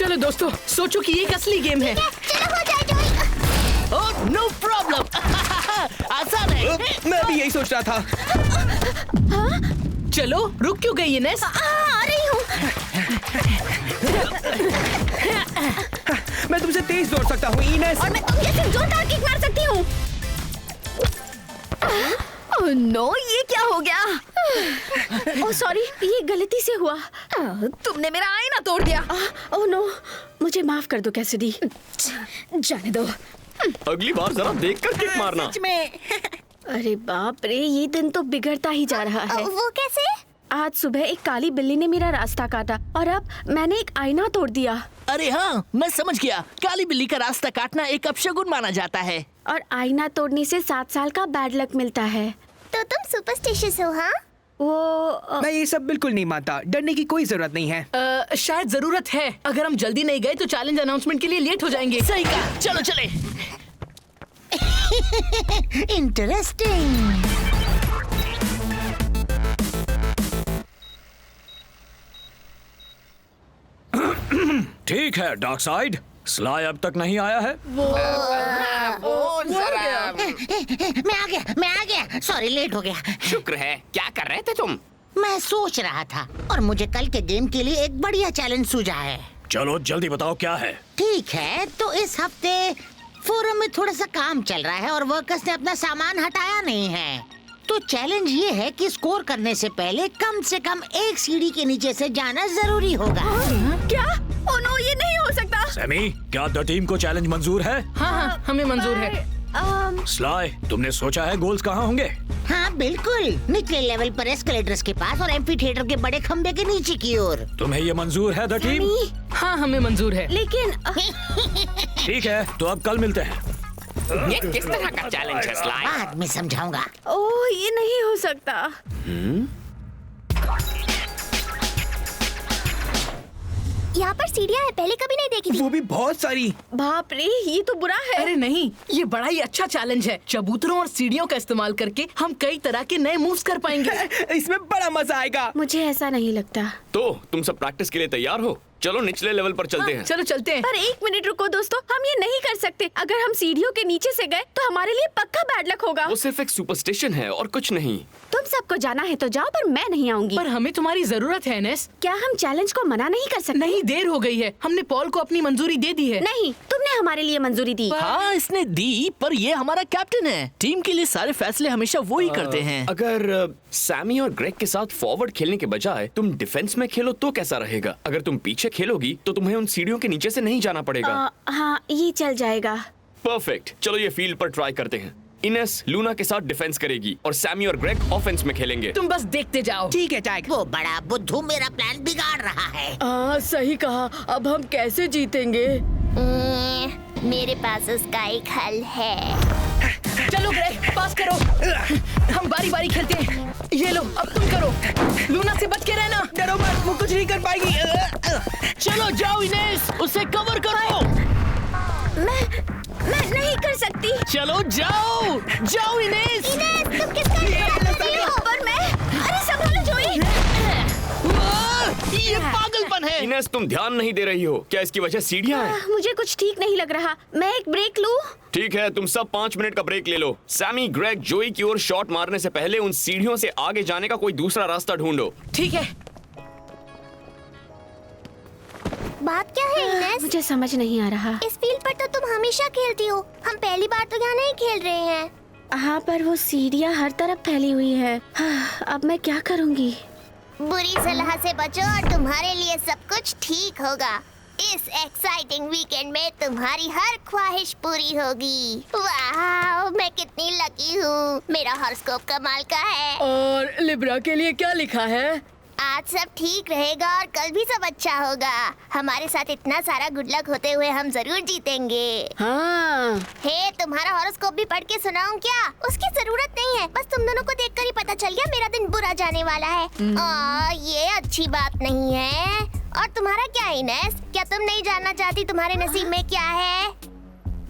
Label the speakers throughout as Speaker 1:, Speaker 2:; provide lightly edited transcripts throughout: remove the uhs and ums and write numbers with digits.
Speaker 1: चलो दोस्तों, सोचो कि ये एक असली गेम है।
Speaker 2: चलो हो जाए जोई।
Speaker 3: ओह, नो प्रॉब्लम। आसान है।
Speaker 4: मैं भी यही सोच रहा था।
Speaker 1: चलो, रुक क्यों गई इनेस?
Speaker 2: आ रही हूँ।
Speaker 4: मैं तुमसे तेज दौड़ सकता हूँ इनेस।
Speaker 2: और मैं तुम जैसे जोरदार किक मार सकती हूँ। ओह नो, ये क्या हो गया? ओह सॉरी, ये गलती से हुआ। तुमने मेरा आईना तोड़ दिया। ओह नो, मुझे माफ कर दो कैसिडी। जाने दो।
Speaker 5: अगली बार जरा देखकर किक मारना।
Speaker 3: सच में।
Speaker 2: अरे बाप रे, ये दिन तो बिगड़ता ही जा रहा है। वो कैसे? आज सुबह एक काली बिल्ली ने मेरा रास्ता काटा और अब मैंने एक आईना तोड़ दिया।
Speaker 3: अरे हाँ, मैं समझ गया। काली बिल्ली का रास्ता काटना एक अपशगुन माना जाता है।
Speaker 2: और आईना तोड़ने से 7 साल का बैड लक मिलता है।
Speaker 6: तो तुम सुपरस्टिशियस हो? हाँ,
Speaker 2: वो
Speaker 4: मैं ये सब बिल्कुल नहीं मानता। डरने की कोई जरूरत नहीं है।
Speaker 1: शायद जरूरत है। अगर हम जल्दी नहीं गए तो चैलेंज अनाउंसमेंट के लिए लेट हो जाएंगे।
Speaker 3: सही कहा, चलो चले। इंटरेस्टिंग।
Speaker 7: ठीक है डार्क साइड, स्लाई अब तक नहीं आया है।
Speaker 8: मैं आ गया। सॉरी, लेट हो गया।
Speaker 9: शुक्र है। क्या कर रहे थे तुम?
Speaker 8: मैं सोच रहा था और मुझे कल के गेम के लिए एक बढ़िया चैलेंज सूझा है।
Speaker 7: चलो जल्दी बताओ क्या है।
Speaker 8: ठीक है, तो इस हफ्ते फोरम में थोड़ा सा काम चल रहा है और वर्कर्स ने अपना सामान हटाया नहीं है। तो चैलेंज ये है कि स्कोर करने से पहले कम से कम एक सीढ़ी के नीचे से जाना जरूरी होगा।
Speaker 2: क्या? ओह नो, ये नहीं हो सकता।
Speaker 7: सैमी, क्या द टीम को चैलेंज मंजूर है?
Speaker 1: हाँ, हमें मंजूर है।
Speaker 7: स्लाई, तुमने सोचा है गोल्स कहाँ होंगे?
Speaker 8: हाँ बिल्कुल, निचले लेवल पर एस्केलेटर्स के पास और एम्फी थिएटर के बड़े खंबे के नीचे की ओर।
Speaker 7: तुम्हें ये मंजूर है द टीम?
Speaker 1: हाँ, हमें मंजूर है।
Speaker 2: लेकिन
Speaker 7: ठीक है, तो अब कल मिलते हैं।
Speaker 9: ये किस तरह का चैलेंज है स्लाई?
Speaker 8: बाद में समझाऊंगा।
Speaker 2: ओह, ये नहीं हो सकता।
Speaker 6: यहाँ पर सीढ़ियाँ हैं, पहले कभी नहीं देखी थी।
Speaker 4: वो भी बहुत सारी।
Speaker 2: बाप रे, ये तो बुरा है।
Speaker 1: अरे नहीं, ये बड़ा ही अच्छा चैलेंज है। चबूतरों और सीढ़ियों का इस्तेमाल करके हम कई तरह के नए मूव्स कर पाएंगे।
Speaker 4: इसमें बड़ा मजा आएगा।
Speaker 2: मुझे ऐसा नहीं लगता।
Speaker 5: तो तुम सब प्रैक्टिस के लिए तैयार हो? चलो निचले लेवल पर चलते हैं।
Speaker 1: चलो चलते हैं।
Speaker 2: पर एक मिनट रुको दोस्तों, हम ये नहीं कर सकते। अगर हम सीढ़ियों के नीचे से गए तो हमारे लिए पक्का बैड लक होगा।
Speaker 5: वो सिर्फ एक सुपरस्टिशन है और कुछ नहीं।
Speaker 2: तुम सबको जाना है तो जाओ, पर मैं नहीं आऊंगी।
Speaker 1: पर हमें तुम्हारी जरूरत है इनेस।
Speaker 2: क्या हम चैलेंज को मना नहीं कर सकते?
Speaker 1: नहीं, देर हो गई है। हमने पॉल को अपनी मंजूरी दे दी है।
Speaker 2: नहीं, तुमने हमारे लिए मंजूरी दी।
Speaker 3: हाँ, इसने दी, पर ये हमारा कैप्टन है। टीम के लिए सारे फैसले हमेशा वो ही करते हैं।
Speaker 5: अगर सैमी और ग्रेग के साथ फॉरवर्ड खेलने के बजाय तुम डिफेंस में खेलो तो कैसा रहेगा? अगर तुम पीछे खेलोगी तो तुम्हें उन सीढ़ियों के नीचे से नहीं जाना पड़ेगा।
Speaker 2: हाँ, ये चल जाएगा।
Speaker 5: परफेक्ट, चलो ये फील्ड पर ट्राई करते हैं। इनेस लूना के साथ डिफेंस करेगी और सैमी और ग्रेग ऑफेंस में खेलेंगे।
Speaker 1: तुम बस देखते जाओ।
Speaker 4: ठीक है टैग।
Speaker 8: वो बड़ा बुद्धू मेरा प्लान बिगाड़ रहा है।
Speaker 2: सही कहा। अब हम कैसे जीतेंगे?
Speaker 6: मेरे पास उसका एक हल है।
Speaker 1: चलो ग्रेग, पास करो। हम बारी बारी खेलते हैं। ये लो, अब तुम करो। लूना से बच के रहना।
Speaker 4: डरो मत, वो कुछ नहीं कर पाएगी।
Speaker 3: चलो जाओ इनेस, उसे कवर करो।
Speaker 2: मैं नहीं कर सकती।
Speaker 3: चलो जाओ, जाओ इनेस।
Speaker 6: इनेस, तुम किसका इंतजार कर रही हो?
Speaker 2: पर मैं, अरे संभालो जोई।
Speaker 3: ये पागलपन है।
Speaker 5: इनेस, तुम ध्यान नहीं दे रही हो। क्या इसकी वजह सीढ़ियाँ हैं?
Speaker 2: मुझे कुछ ठीक नहीं लग रहा। मैं एक ब्रेक लूं?
Speaker 5: ठीक है, तुम सब 5 मिनट का ब्रेक ले लो। सैमी, ग्रेग, जोई की ओर शॉट मारने से पहले उन सीढ़ियों से आगे जाने का कोई दूसरा रास्ता ढूंढो।
Speaker 1: ठीक है।
Speaker 6: बात क्या है इनेस?
Speaker 2: मुझे समझ नहीं आ रहा।
Speaker 6: इस फील्ड पर तो तुम हमेशा खेलती हो। हम पहली बार तो यहाँ नहीं खेल रहे हैं।
Speaker 2: हाँ, पर वो सीढ़ियाँ हर तरफ फैली हुई है। अब मैं क्या करूँगी?
Speaker 6: बुरी सलाह से बचो और तुम्हारे लिए सब कुछ ठीक होगा। इस एक्साइटिंग वीकेंड में तुम्हारी हर ख्वाहिश पूरी होगी। वाह, मैं कितनी लकी हूँ। मेरा हॉरोस्कोप कमाल का है।
Speaker 2: और लिब्रा के लिए क्या लिखा है?
Speaker 6: आज सब ठीक रहेगा और कल भी सब अच्छा होगा। हमारे साथ इतना सारा गुड लक होते हुए हम जरूर जीतेंगे।
Speaker 2: हाँ।
Speaker 6: हे, तुम्हारा हॉरोस्कोप भी पढ़ के सुनाऊं क्या? उसकी जरूरत नहीं है, बस तुम दोनों को देखकर ही पता चल गया मेरा दिन बुरा जाने वाला है। ये अच्छी बात नहीं है। और तुम्हारा क्या इनेस? क्या तुम नहीं जानना चाहती तुम्हारे नसीब में क्या है?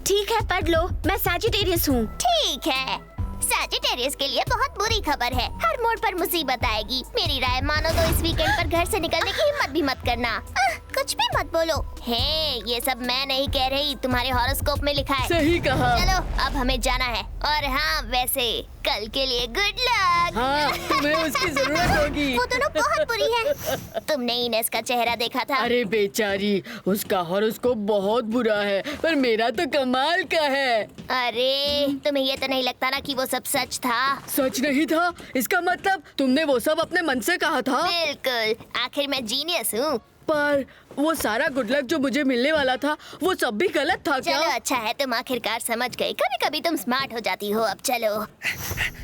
Speaker 2: ठीक है, पढ़ लो। मैं सैजिटेरियस हूँ।
Speaker 6: ठीक है, सैजिटेरियस के लिए बहुत बुरी खबर है। हर मोड़ पर मुसीबत आएगी। मेरी राय मानो तो इस वीकेंड पर घर से निकलने की हिम्मत भी मत करना। कुछ भी मत बोलो। हे, ये सब मैं नहीं कह रही, तुम्हारे हॉरोस्कोप में लिखा है।
Speaker 1: सही कहा।
Speaker 6: चलो अब हमें जाना है। और हाँ, वैसे कल के लिए गुड लक।
Speaker 1: हाँ, तुम्हें उसकी जरूरत होगी।
Speaker 6: वो दोनों बहुत बुरी है। तुमने इनेस का चेहरा देखा था?
Speaker 1: अरे बेचारी, उसका हॉरोस्कोप बहुत बुरा है, पर मेरा तो कमाल का है।
Speaker 6: अरे तुम्हें ये तो नहीं लगता ना कि वो सब सच था?
Speaker 1: सच नहीं था? इसका मतलब तुमने वो सब अपने मन से कहा था?
Speaker 6: बिल्कुल, आखिर मैं जीनियस हूँ।
Speaker 1: पर वो सारा गुड लक जो मुझे मिलने वाला था, वो सब भी गलत था क्या?
Speaker 6: चलो अच्छा है, तुम आखिरकार समझ गए। कभी कभी तुम स्मार्ट हो जाती हो। अब चलो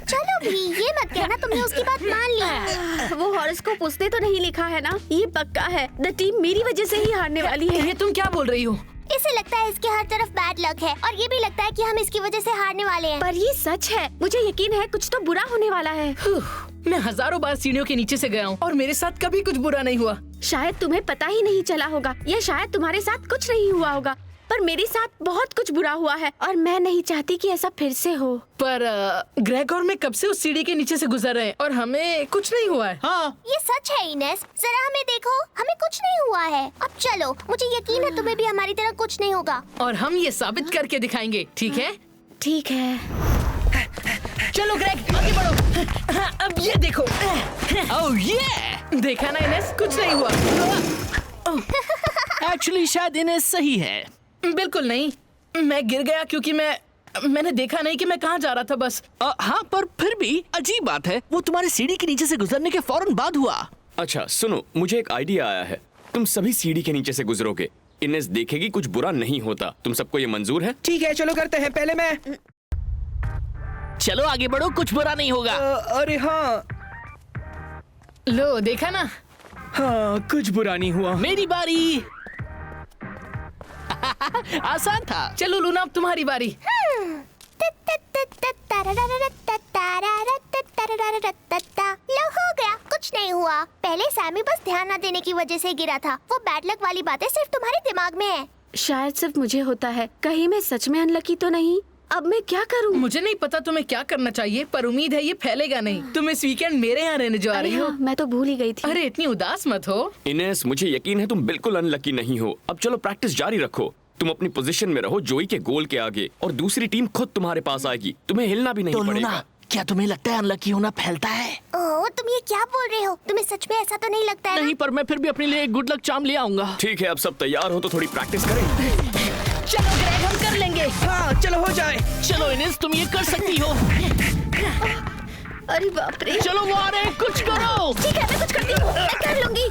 Speaker 6: चलो भी, ये मत कहना तुमने उसकी बात मान ली।
Speaker 2: वो हॉरोस्कोप उसने तो नहीं लिखा है ना? ये पक्का है, द टीम मेरी वजह से ही हारने वाली है।
Speaker 1: ये तुम क्या बोल रही हो?
Speaker 6: इसे लगता है इसके हर तरफ बैड लक है, और ये भी लगता है कि हम इसकी वजह से हारने वाले हैं।
Speaker 2: पर ये सच है, मुझे यकीन है कुछ तो बुरा होने वाला है।
Speaker 1: मैं हजारों बार सीढ़ियों के नीचे से गया हूँ और मेरे साथ कभी कुछ बुरा नहीं हुआ।
Speaker 2: शायद तुम्हें पता ही नहीं चला होगा, या शायद तुम्हारे साथ कुछ नहीं हुआ होगा, पर मेरे साथ बहुत कुछ बुरा हुआ है और मैं नहीं चाहती कि ऐसा फिर से हो।
Speaker 1: पर ग्रेग और मैं कब से उस सीढ़ी के नीचे से गुजर रहे हैं और हमें कुछ नहीं हुआ है। हाँ,
Speaker 6: ये सच है इनेस, जरा हमें देखो, हमें कुछ नहीं हुआ है। अब चलो, मुझे यकीन है तुम्हें भी हमारी तरह कुछ नहीं होगा।
Speaker 1: और हम ये साबित करके दिखाएंगे, ठीक है?
Speaker 2: ठीक है।
Speaker 1: चलो ग्रेग, आगे बढ़ो। अब ये देखो। ओह ये देखा ना इनेस, कुछ नहीं हुआ।
Speaker 3: एक्चुअली शायद इन्हें सही है।
Speaker 1: बिल्कुल नहीं, मैं गिर गया क्योंकि मैंने देखा नहीं कि मैं कहाँ जा रहा था बस।
Speaker 3: हाँ, पर फिर भी अजीब बात है, वो तुम्हारे सीढ़ी के नीचे से गुजरने के फौरन बाद हुआ।
Speaker 5: अच्छा सुनो, मुझे एक आइडिया आया है। तुम सभी सीढ़ी के नीचे से गुजरोगे, इनेस देखेगी, कुछ बुरा नहीं होता। तुम सबको ये मंजूर है?
Speaker 4: ठीक है, चलो करते हैं। पहले मैं।
Speaker 3: चलो आगे बढ़ो, कुछ बुरा नहीं होगा।
Speaker 4: अरे हाँ
Speaker 1: लो, देखा ना?
Speaker 4: हाँ, कुछ बुरा नहीं हुआ।
Speaker 3: मेरी बारी। आसान था।
Speaker 1: चलो लूना, अब तुम्हारी बारी।
Speaker 6: लो, हो गया, कुछ नहीं हुआ। पहले सैमी बस ध्यान न देने की वजह से गिरा था। वो बैड लक वाली बातें सिर्फ तुम्हारे दिमाग में है।
Speaker 2: शायद सिर्फ मुझे होता है, कहीं मैं सच में अनलकी तो नहीं? अब मैं क्या करूं?
Speaker 1: मुझे नहीं पता तुम्हें क्या करना चाहिए, पर उम्मीद है ये फैलेगा नहीं। तुम इस वीकेंड मेरे यहाँ रहने जो आ रही हो।
Speaker 2: हाँ, मैं तो भूल ही गई थी।
Speaker 1: अरे इतनी उदास मत हो।
Speaker 5: इनेस, मुझे यकीन है तुम बिल्कुल अनलकी नहीं हो। अब चलो प्रैक्टिस जारी रखो। तुम अपनी पोजीशन में रहो, जोई के गोल के आगे, और दूसरी टीम खुद तुम्हारे पास आएगी। तुम्हें हिलना भी नहीं
Speaker 3: तो
Speaker 5: पड़ेगा।
Speaker 3: लूना, क्या तुम्हें लगता है अनलकी होना फैलता है?
Speaker 6: ओह, तुम ये क्या बोल रहे हो? तुम्हें सच में ऐसा तो नहीं लगता है ना?
Speaker 3: नहीं, पर मैं फिर भी अपने लिए एक गुड लक चार्म ले आऊंगा।
Speaker 5: ठीक है, अब सब तैयार हो तो थोड़ी प्रैक्टिस करें।
Speaker 1: चलो ग्रेग, हम कर लेंगे।
Speaker 4: हाँ, चलो हो जाए।
Speaker 3: चलो इनेस, तुम ये कर सकती हो।
Speaker 2: अरे बाप रे।
Speaker 3: चलो वो आ रहे हैं, कुछ करो।
Speaker 2: ठीक है, मैं कुछ करती हूँ, मैं कर लूंगी।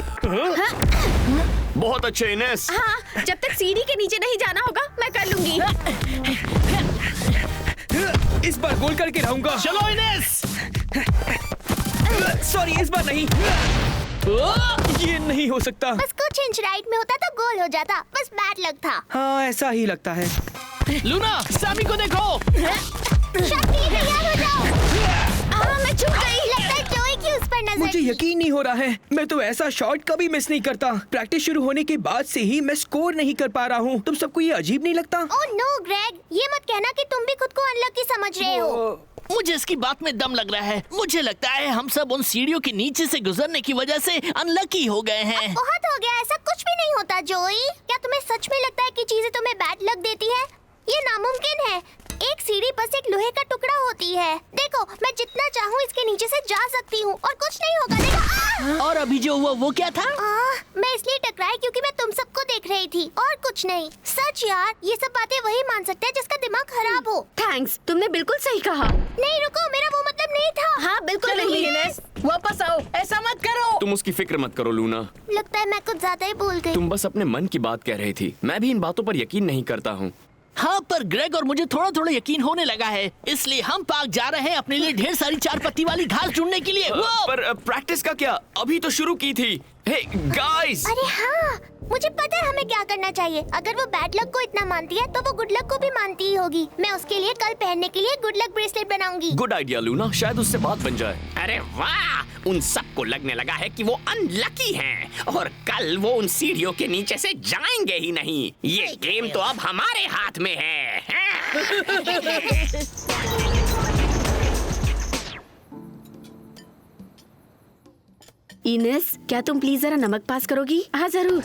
Speaker 5: बहुत अच्छे इनेस।
Speaker 2: हाँ, जब तक सीढ़ी के नीचे नहीं जाना होगा, मैं कर लूंगी।
Speaker 4: इस बार गोल करके रहूंगा।
Speaker 3: चलो इनेस।
Speaker 4: सॉरी, इस बार नहीं। ये नहीं हो सकता।
Speaker 6: बस कुछ इंच राइट में होता तो गोल हो जाता। बस बैड लक था।
Speaker 4: हाँ, ऐसा ही लगता है।
Speaker 3: लूना, सैमी को देखो।
Speaker 6: शक्ति, तैयार हो जाओ।
Speaker 2: मैं चूक गई।
Speaker 6: लगता है जोई की उस पर नजर
Speaker 4: मुझे
Speaker 6: थी।
Speaker 4: यकीन नहीं हो रहा है। मैं तो ऐसा शॉट कभी मिस नहीं करता। प्रैक्टिस शुरू होने के बाद से ही मैं स्कोर नहीं कर पा रहा हूँ। तुम सबको ये अजीब नहीं लगता?
Speaker 6: ओह नो ग्रेग, ये मत कहना कि तुम भी खुद को अनलकी समझ रहे हो।
Speaker 3: मुझे इसकी बात में दम लग रहा है। मुझे लगता है हम सब उन सीढ़ियों के नीचे से गुजरने की वजह से अनलकी हो गए हैं।
Speaker 6: बहुत हो गया, ऐसा कुछ भी नहीं होता जोई। क्या तुम्हें सच में लगता है कि चीजें तुम्हें बैड लक देती है? ये नामुमकिन है। एक सीढ़ी बस एक लोहे का टुकड़ा होती है। देखो, मैं जितना चाहूँ इसके नीचे से जा सकती हूँ और कुछ नहीं होगा। देखो।
Speaker 3: और अभी जो हुआ वो क्या था?
Speaker 6: मैं इसलिए टकराई क्योंकि मैं तुम सबको देख रही थी और कुछ नहीं। सच यार, ये सब बातें वही मान सकते हैं जिसका दिमाग खराब हो।
Speaker 2: थैंक्स, तुमने बिल्कुल सही कहा।
Speaker 6: नहीं रुको, मेरा वो मतलब नहीं था।
Speaker 2: हाँ बिल्कुल
Speaker 1: चलो
Speaker 2: नहीं।
Speaker 1: इनेस, वापस आओ, ऐसा मत करो।
Speaker 5: तुम उसकी फिक्र मत करो लूना।
Speaker 6: लगता है मैं कुछ ज्यादा ही भूल गई।
Speaker 5: तुम बस अपने मन की बात कह रही थी। मैं भी इन बातों पर यकीन नहीं करता हूँ।
Speaker 3: हाँ, पर ग्रेग और मुझे थोड़ा थोड़ा यकीन होने लगा है, इसलिए हम पार्क जा रहे हैं अपने लिए ढेर सारी 4 पत्ती वाली घास ढूंढने के लिए।
Speaker 5: पर प्रैक्टिस का क्या? अभी तो शुरू की थी। हे गाइस,
Speaker 6: अरे हाँ, मुझे पता है हमें क्या करना चाहिए। अगर वो बैड लक को इतना मानती है तो वो गुड लक को भी मानती ही होगी। मैं उसके लिए कल पहनने के लिए गुड लक ब्रेसलेट बनाऊंगी।
Speaker 5: गुड आइडिया लूना, शायद उससे बात बन जाए।
Speaker 9: अरे वाह, उन सबको लगने लगा है कि वो अनलकी हैं और कल वो उन सीढ़ियों के नीचे से जाएंगे ही नहीं। ये गेम तो अब हमारे हाथ में है।
Speaker 2: इनेस, क्या तुम प्लीज जरा नमक पास करोगी? हाँ जरूर।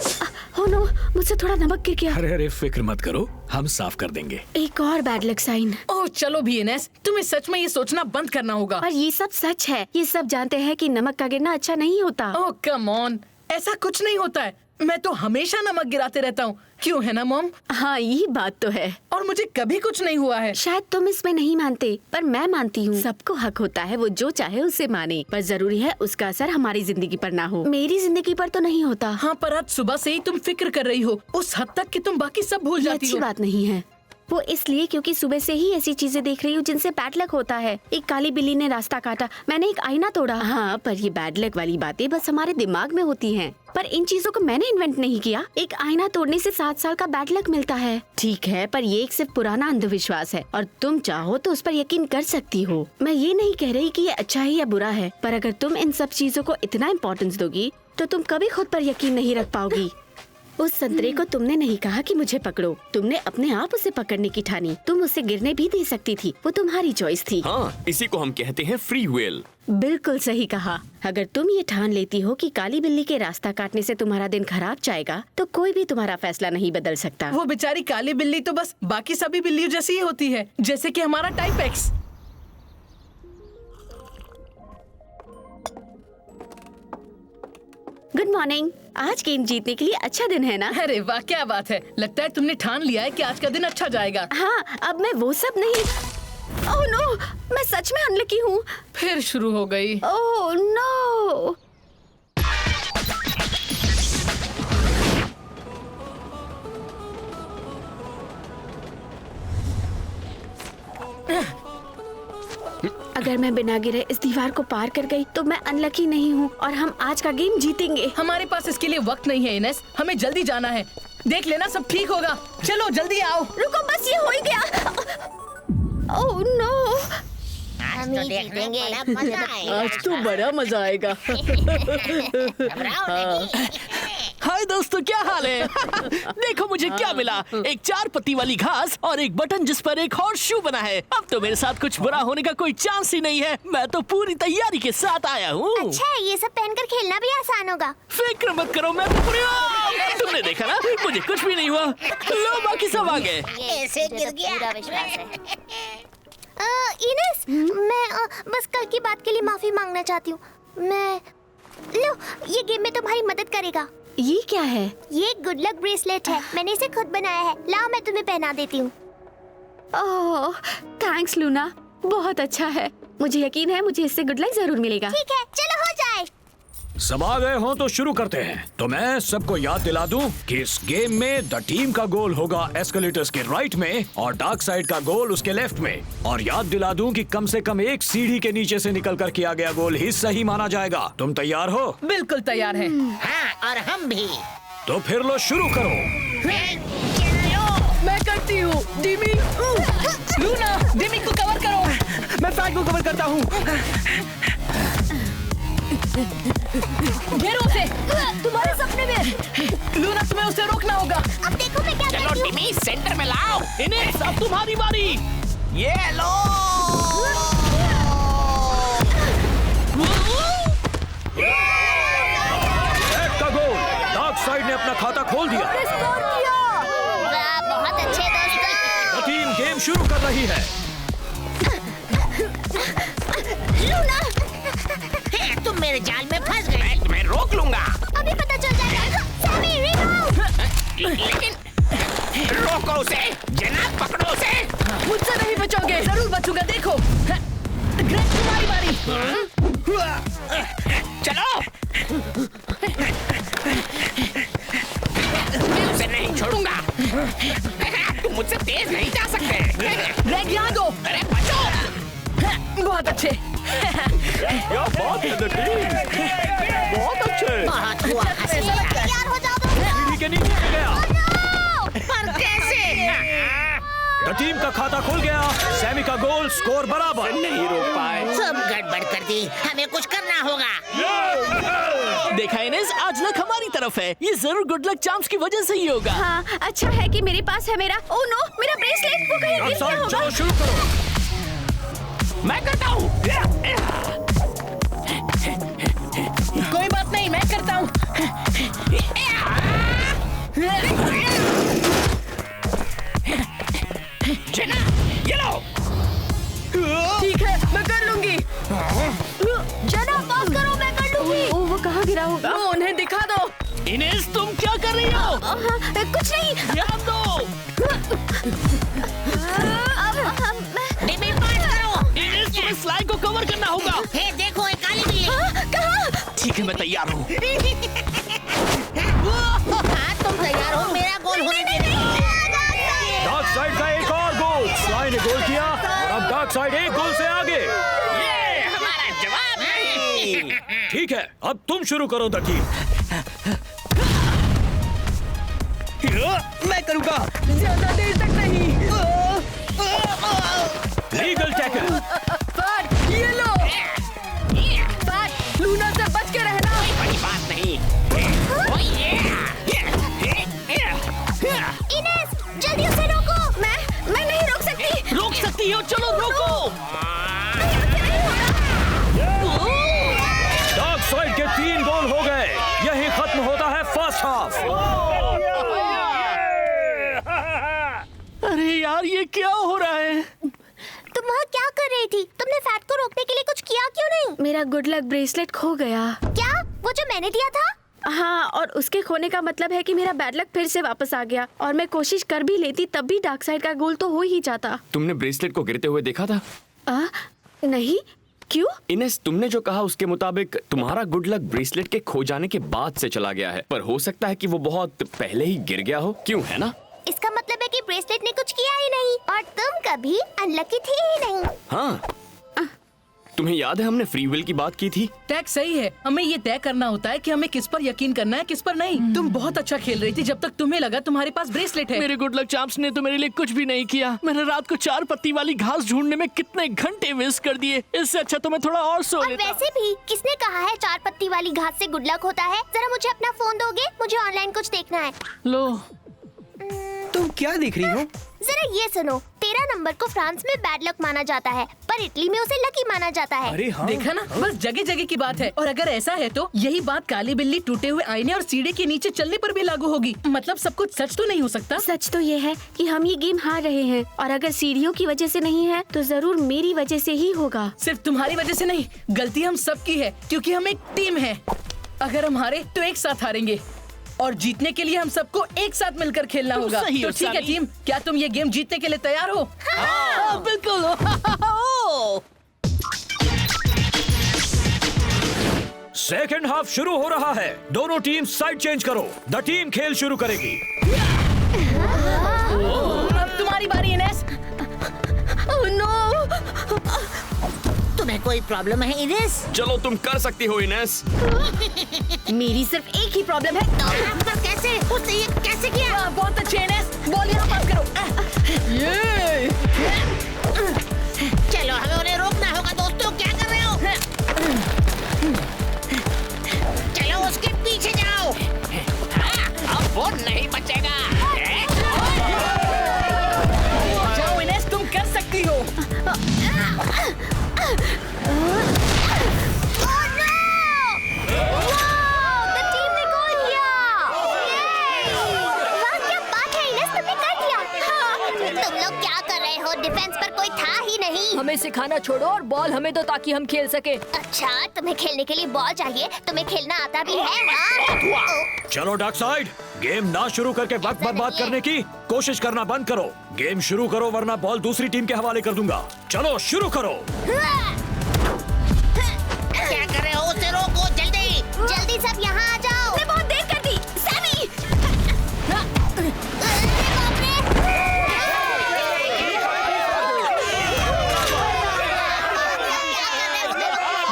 Speaker 2: ओह नो, मुझसे थोड़ा नमक गिर गया।
Speaker 7: अरे अरे फिक्र मत करो, हम साफ कर देंगे।
Speaker 2: एक और बैड लक साइन।
Speaker 1: ओह चलो भी इनेस, तुम्हें सच में ये सोचना बंद करना होगा।
Speaker 2: और ये सब सच है। ये सब जानते हैं कि नमक का गिरना अच्छा नहीं होता।
Speaker 1: ओह कम ऑन, ऐसा कुछ नहीं होता है। मैं तो हमेशा नमक गिराते रहता हूँ, क्यों है ना मॉम?
Speaker 2: हाँ ये बात तो है।
Speaker 1: और मुझे कभी कुछ नहीं हुआ है।
Speaker 2: शायद तुम इसमें नहीं मानते, पर मैं मानती हूँ। सबको हक होता है वो जो चाहे उसे माने, पर जरूरी है उसका असर हमारी जिंदगी पर ना हो। मेरी जिंदगी पर तो नहीं होता।
Speaker 1: हाँ पर आज सुबह से ही तुम फिक्र कर रही हो, उस हद तक कि तुम बाकी सब भूल
Speaker 2: ये
Speaker 1: जाती
Speaker 2: अच्छी
Speaker 1: हो।
Speaker 2: बात नहीं है। वो इसलिए क्योंकि सुबह से ही ऐसी चीजें देख रही हूँ जिनसे बैड लक होता है। एक काली बिल्ली ने रास्ता काटा, मैंने एक आईना तोड़ा। हाँ पर ये बैड लक वाली बातें बस हमारे दिमाग में होती हैं। पर इन चीजों को मैंने इन्वेंट नहीं किया। एक आईना तोड़ने से 7 साल का बैड लक मिलता है। ठीक है, पर ये एक सिर्फ पुराना अंधविश्वास है और तुम चाहो तो उस पर यकीन कर सकती हो। मैं ये नहीं कह रही कि ये अच्छा है या बुरा है, पर अगर तुम इन सब चीजों को इतना इम्पोर्टेंस दोगी तो तुम कभी खुद पर यकीन नहीं रख पाओगी। उस संतरे को तुमने नहीं कहा कि मुझे पकड़ो, तुमने अपने आप उसे पकड़ने की ठानी। तुम उसे गिरने भी दे सकती थी, वो तुम्हारी चॉइस थी।
Speaker 5: हाँ, इसी को हम कहते हैं फ्री विल।
Speaker 2: बिल्कुल सही कहा। अगर तुम ये ठान लेती हो कि काली बिल्ली के रास्ता काटने से तुम्हारा दिन खराब जाएगा, तो कोई भी तुम्हारा फैसला नहीं बदल सकता।
Speaker 1: वो बेचारी काली बिल्ली तो बस बाकी सभी बिल्लियों जैसी ही होती है, जैसे कि हमारा टाइप एक्स।
Speaker 2: Good morning. आज गेम जीतने के लिए अच्छा दिन है ना?
Speaker 1: अरे वाह क्या बात है, लगता है तुमने ठान लिया है कि आज का दिन अच्छा जाएगा।
Speaker 2: हाँ, अब मैं वो सब नहीं। ओह नो, मैं सच में अनलकी हूँ।
Speaker 1: फिर शुरू हो गई।
Speaker 2: Oh no. अगर मैं बिना गिरे इस दीवार को पार कर गई तो मैं अनलकी नहीं हूँ और हम आज का गेम जीतेंगे।
Speaker 1: हमारे पास इसके लिए वक्त नहीं है इनेस, हमें जल्दी जाना है। देख लेना सब ठीक होगा। चलो जल्दी आओ।
Speaker 2: रुको बस, ये हो ही गया। Oh no.
Speaker 6: हम ही जीतेंगे।
Speaker 1: आज तो बड़ा मजा आएगा। हाय दोस्तों, क्या हाल है? देखो मुझे क्या मिला, एक 4 पत्ती वाली घास और एक बटन जिस पर एक हॉर्स शू बना है। अब तो मेरे साथ कुछ बुरा होने का कोई चांस ही नहीं है। मैं तो पूरी तैयारी के साथ आया हूँ।
Speaker 6: अच्छा है, ये सब पहनकर खेलना भी आसान होगा।
Speaker 1: फिक्र मत करो, मैं तो तुमने देखा ना, मुझे कुछ भी नहीं हुआ। लो बाकी सब आ गए।
Speaker 6: ऐसे गिर गया। पूरा विश्वास है। इनेस, मैं बस कल की बात के लिए माफी मांगना चाहती हूँ। लो, ये गेम में तुम्हारी मदद करेगा।
Speaker 2: ये क्या है?
Speaker 6: ये गुड लक ब्रेसलेट है, मैंने इसे खुद बनाया है। लाओ मैं तुम्हें पहना देती हूँ।
Speaker 2: ओह थैंक्स लूना, बहुत अच्छा है। मुझे यकीन है मुझे इससे गुड लक जरूर मिलेगा।
Speaker 6: ठीक है, चलो हो जाए।
Speaker 7: सब आ गए हो तो शुरू करते हैं। तो मैं सबको याद दिला दूं कि इस गेम में द टीम का गोल होगा एस्केलेटर्स के राइट में और डार्क साइड का गोल उसके लेफ्ट में। और याद दिला दूं कि कम से कम एक सीढ़ी के नीचे से निकलकर किया गया गोल ही सही माना जाएगा। तुम तैयार हो?
Speaker 1: बिल्कुल तैयार है।
Speaker 8: हाँ, और हम भी।
Speaker 7: तो फिर लो शुरू करो।
Speaker 1: मैं करती हूँ। डिमी, लूना, डिमी को कवर करो।
Speaker 4: मैं फैट को कवर करता हूँ।
Speaker 1: घेरो उसे। तुम्हारे सपने में। लूना, तुम्हें उसे रोकना होगा।
Speaker 6: अब देखो मैं क्या
Speaker 9: चलो
Speaker 6: करती हूँ।
Speaker 9: टिमी, सेंटर में लाओ।
Speaker 1: इनेस, अब तुम्हारी बारी।
Speaker 9: ये लो।
Speaker 7: एक का गोल। डार्क साइड ने अपना खाता खोल दिया।
Speaker 6: वाह, बहुत अच्छे दोस्त।
Speaker 7: द टीम गेम शुरू कर रही है।
Speaker 8: लूना, तुम मेरे जाल में फंस गए।
Speaker 9: मैं तुम्हें रोक लूंगा।
Speaker 6: अभी पता चल जाएगा। सैमी, रिको।
Speaker 9: लेकिन रोको उसे, जनाब पकड़ो उसे।
Speaker 1: मुझसे नहीं बचोगे। जरूर बचूंगा, देखो। ग्रेग, तुम्हारी बारी।
Speaker 9: चलो। मैं उसे नहीं छोड़ूंगा। तुम मुझसे तेज नहीं जा सकते।
Speaker 1: ग्रेग, यहाँ दो।
Speaker 9: अरे बचो।
Speaker 1: बहुत अच्छे।
Speaker 5: क्या बात है द टीम, बहुत अच्छे।
Speaker 8: बहुत हुआ हंसी।
Speaker 6: तैयार हो जाओ।
Speaker 7: सीढ़ी के नीचे से गया।
Speaker 8: पर कैसे?
Speaker 7: द टीम का खाता खुल गया। सैमी का गोल, स्कोर बराबर।
Speaker 5: नहीं रोक पाए।
Speaker 8: सब गड़बड़ कर दी, हमें कुछ करना होगा।
Speaker 3: देखा इनेस, आज लक हमारी तरफ है। ये जरूर गुड लक चार्म्स की वजह से ही होगा।
Speaker 2: हाँ, अच्छा है कि मेरे पास है मेरा। ओह नो, मेरा ब्रेसलेट, वो कहीं गिर गया होगा।
Speaker 7: चलो शुरू करो।
Speaker 9: मैं करता हूँ।
Speaker 1: कोई बात नहीं, मैं करता हूँ।
Speaker 9: जेना, ये लो।
Speaker 2: ठीक है, मैं कर लूंगी। जना पास करो, मैं कर लूंगी। वो कहाँ गिरा होगा? उन्हें दिखा दो।
Speaker 1: इनेस तुम क्या कर रही हो?
Speaker 2: कुछ नहीं।
Speaker 1: ध्यान दो।
Speaker 8: डिब्बी पास करो।
Speaker 1: इनेस तुम्हें स्लाइड को कवर करना होगा।
Speaker 8: हे देखो, एक काली बिल्ली।
Speaker 2: कहाँ?
Speaker 1: ठीक है, मैं तैयार हूँ।
Speaker 8: हाँ, तुम तैयार हो? मेरा गोल होने दे दो।
Speaker 7: डार्क साइड का एक और गोल। स्लाई ने गोल किया और अब डार्क साइड एक गोल से आगे।
Speaker 9: ये हमारा जवाब नहीं।
Speaker 7: ठीक है, अब तुम शुरू करो द टीम।
Speaker 4: मैं करूँगा।
Speaker 2: ज्यादा देर तक नहीं।
Speaker 7: Legal tackle.
Speaker 2: फैट, ये लो। फैट, लूना से बच के रहना।
Speaker 9: बड़ी बात नहीं। ओ ये।
Speaker 6: इनेस, जल्दी उसे रोको।
Speaker 2: मैं नहीं रोक सकती।
Speaker 1: रोक सकती हो, चलो रोको।
Speaker 7: डार्क साइड के 3 गोल हो गए। यही खत्म होता है फर्स्ट हाफ।
Speaker 1: अरे यार, ये क्या हो रहा है?
Speaker 6: तुम वहाँ क्या कर रही थी? तुमने फैट को रोकने के लिए कुछ किया क्यों नहीं?
Speaker 2: मेरा गुड लक ब्रेसलेट खो गया।
Speaker 6: क्या? वो जो मैंने दिया था?
Speaker 2: हाँ, और उसके खोने का मतलब है कि मेरा बैड लक फिर से वापस आ गया। और मैं कोशिश कर भी लेती तब भी डार्क साइड का गोल तो हो ही जाता।
Speaker 5: तुमने ब्रेसलेट को गिरते हुए देखा था?
Speaker 2: नहीं, क्यों?
Speaker 5: इनेस, तुमने जो कहा उसके मुताबिक तुम्हारा गुड लक ब्रेसलेट के खो जाने के बाद से चला गया है, पर हो सकता है कि वो बहुत पहले ही गिर गया हो। क्यों, है ना?
Speaker 6: इसका मतलब है कि ब्रेसलेट ने कुछ किया ही नहीं और तुम कभी अनलकी थी ही नहीं।
Speaker 5: हाँ, तुम्हें याद है हमने फ्री विल की बात की थी?
Speaker 3: टैग सही है। हमें ये तय करना होता है कि हमें किस पर यकीन करना है, किस पर नहीं। तुम बहुत अच्छा खेल रही थी जब तक तुम्हें लगा तुम्हारे पास ब्रेसलेट है।
Speaker 1: मेरे गुड लक चार्म्स ने तो मेरे लिए कुछ भी नहीं किया। मैंने रात को 4 पत्ती वाली घास ढूंढने में कितने घंटे वेस्ट कर दिए। इससे अच्छा तो मैं थोड़ा और सो
Speaker 6: और
Speaker 1: लेता।
Speaker 6: वैसे भी किसने कहा है 4 पत्ती वाली घास से गुड लक होता है? जरा मुझे अपना फोन दोगे? मुझे ऑनलाइन कुछ देखना है।
Speaker 1: लो,
Speaker 4: तुम क्या देख रही हो?
Speaker 6: जरा ये सुनो, 13 नंबर को फ्रांस में बैड लक माना जाता है, पर इटली में उसे लकी माना जाता है।
Speaker 4: अरे हाँ।
Speaker 3: देखा ना, बस जगह जगह की बात है। और अगर ऐसा है तो यही बात काली बिल्ली, टूटे हुए आईने और सीढ़ी के नीचे चलने पर भी लागू होगी। मतलब सब कुछ सच तो नहीं हो सकता।
Speaker 2: सच तो ये है कि हम ये गेम हार रहे हैं और अगर सीढ़ियों की वजह से नहीं है तो जरूर मेरी वजह से ही होगा।
Speaker 3: सिर्फ तुम्हारी वजह से नहीं, गलती हम सब की है क्योंकि हम एक टीम है। अगर हम हारे तो एक साथ हारेंगे और जीतने के लिए हम सबको एक साथ मिलकर खेलना होगा।
Speaker 1: सही हो,
Speaker 3: तो ठीक है
Speaker 1: सामी।
Speaker 3: टीम, क्या तुम ये गेम जीतने के लिए तैयार हो?
Speaker 1: हाँ, बिल्कुल।
Speaker 7: सेकेंड हाफ शुरू हो रहा है। दोनों टीम साइड चेंज करो। द टीम खेल शुरू करेगी।
Speaker 3: अब तुम्हारी बारी इनेस।
Speaker 2: Oh no!
Speaker 8: तुम्हें कोई प्रॉब्लम है इनेस?
Speaker 5: चलो, तुम कर सकती हो इनेस।
Speaker 2: मेरी सिर्फ एक ही प्रॉब्लम है।
Speaker 8: आपका कैसे? उसने ये कैसे किया?
Speaker 3: बहुत अच्छे इनेस, बॉल यहाँ पास करो। ये
Speaker 8: चलो, हमें उन्हें रोकना होगा दोस्तों। क्या कर रहे हो? चलो, उसके पीछे जाओ।
Speaker 9: अब वो नहीं बचेगा।
Speaker 3: जाओ इनेस, तुम कर सकती हो।
Speaker 6: तुम लोग क्या कर रहे हो? डिफेंस पर कोई था ही नहीं।
Speaker 2: हमें सिखाना छोड़ो और बॉल हमें दो ताकि हम खेल सके।
Speaker 6: अच्छा, तुम्हें खेलने के लिए बॉल चाहिए? तुम्हें खेलना आता भी है ना?
Speaker 7: चलो डार्क साइड, गेम ना शुरू करके वक्त बर्बाद करने की कोशिश करना बंद करो। गेम शुरू करो वरना बॉल दूसरी टीम के हवाले कर दूंगा। चलो शुरू करो।
Speaker 8: क्या कर रहे हो? उसे रोको जल्दी।
Speaker 6: जल्दी सब यहाँ आ जाओ।
Speaker 2: मैं बहुत देर कर दी। सैमी!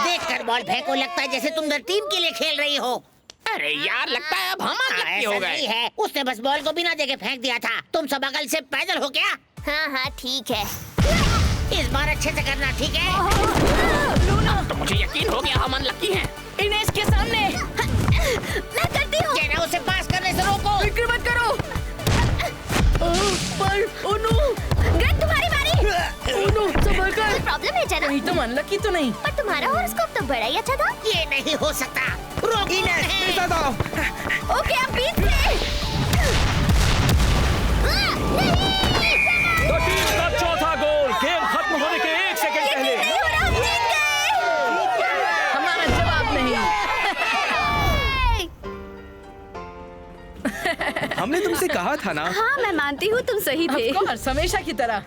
Speaker 8: देखकर बॉल फेंको, लगता है जैसे तुम टीम के लिए खेल रही हो।
Speaker 9: अरे यार, लगता है अब हम अनलकी हो
Speaker 8: ऐसा
Speaker 9: गए।
Speaker 8: नहीं है, उसने बस बॉल को बिना देखे फेंक दिया था। तुम सब बगल से पैदल हो क्या?
Speaker 6: हाँ हाँ ठीक है।
Speaker 8: इस बार अच्छे से करना, ठीक है?
Speaker 9: तो मुझे यकीन हो गया हम अनलकी हैं।
Speaker 3: इनेस के सामने।
Speaker 6: मैं करती हूँ।
Speaker 8: जेना, उसे पास करने से रोको।
Speaker 3: फिक्र मत करो। पर ओनो,
Speaker 6: ग्रेग तुम्हारी बारी।
Speaker 3: ओनो, संभल कर।
Speaker 6: कोई प्रॉब्लम है जना?
Speaker 3: नहीं, तुम अनलकी तो नहीं।
Speaker 6: पर तुम्हारा हॉरोस्कोप तो बड़ा ही अच्छा था।
Speaker 8: ये नहीं हो सकता। रोक
Speaker 4: इनेस, मेरे साथ आओ।
Speaker 6: ओके, अब बीच से।
Speaker 4: हमने तुमसे कहा था ना।
Speaker 2: हाँ मैं मानती हूँ तुम सही थे।
Speaker 3: Of course, हमेशा की तरह।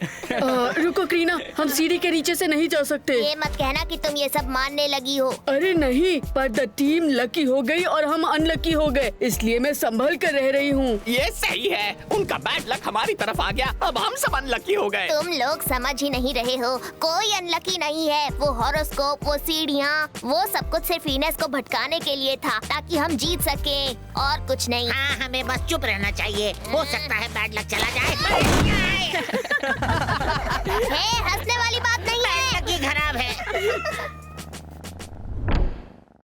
Speaker 10: रुको करीना, हम सीढ़ी के नीचे से नहीं जा सकते।
Speaker 6: ये मत कहना कि तुम ये सब मानने लगी हो।
Speaker 10: अरे नहीं, पर द टीम लकी हो गई और हम अनलकी हो गए, इसलिए मैं संभल कर रह रही हूँ।
Speaker 9: ये सही है, उनका बैड लक हमारी तरफ आ गया, अब हम सब अनलकी हो गए।
Speaker 6: तुम लोग समझ ही नहीं रहे हो, कोई अनलकी नहीं है। वो हॉरोस्कोप, वो सीढ़ियाँ, वो सब कुछ सिर्फ इनेस को भटकाने के लिए था, ताकि हम जीत सके और कुछ नहीं।
Speaker 8: हाँ, हमें बस चुप रहना चाहिए। हो सकता है बैड लक चला जाए।
Speaker 6: हंसने वाली बात नहीं है।
Speaker 8: लकी खराब है।